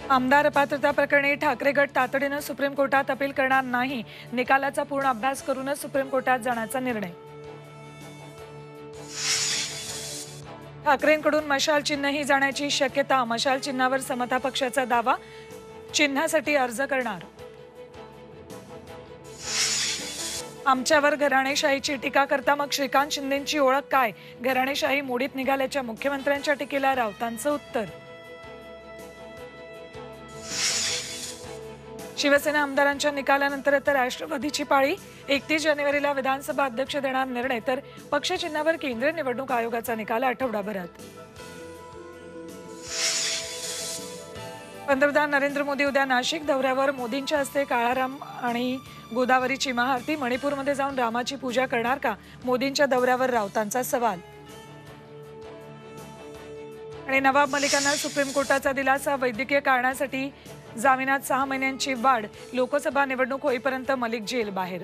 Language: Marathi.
आमदार अपात्रता प्रकरणी ठाकरे गट तातडीने सुप्रीम कोर्टात अपील करणार नाही। निकालाचा पूर्ण अभ्यास करूनच सुप्रीम कोर्टात जाण्याचा निर्णय। ठाकरेंकडून मशाल चिन्हही जाण्याची शक्यता। मशाल चिन्हावर समता पक्षाचा दावा, चिन्हासाठी अर्ज करणार। आमच्यावर घराणेशाहीची टीका करता मग श्रीकांत शिंदेंची ओळख काय? घराणेशाही मोडीत निघाल्याच्या मुख्यमंत्र्यांच्या टीकेला राऊतांचं उत्तर। शिवसेना आमदारांच्या निकालानंतर आता राष्ट्रवादीची पाळी। 31 जानेवारीला विधानसभा अध्यक्ष देणार निर्णय, तर पक्ष चिन्हावर केंद्रीय निवडणूक आयोगाचा निकाल आठवडाभरात। पंतप्रधान नरेंद्र मोदी उद्या नाशिक दौऱ्यावर। मोदींच्या हस्ते काळाराम आणि गोदावरीची महाआरती। मणिपूरमध्ये जाऊन रामाची पूजा करणार का? मोदींच्या दौऱ्यावर राऊतांचा सवाल। आणि नवाब मलिकांना सुप्रीम कोर्टाचा दिलासा। वैद्यकीय कारणासाठी जामिनात 6 महिन्यांची वाढ। लोकसभा निवडणूक होईपर्यंत मलिक जेल बाहेर।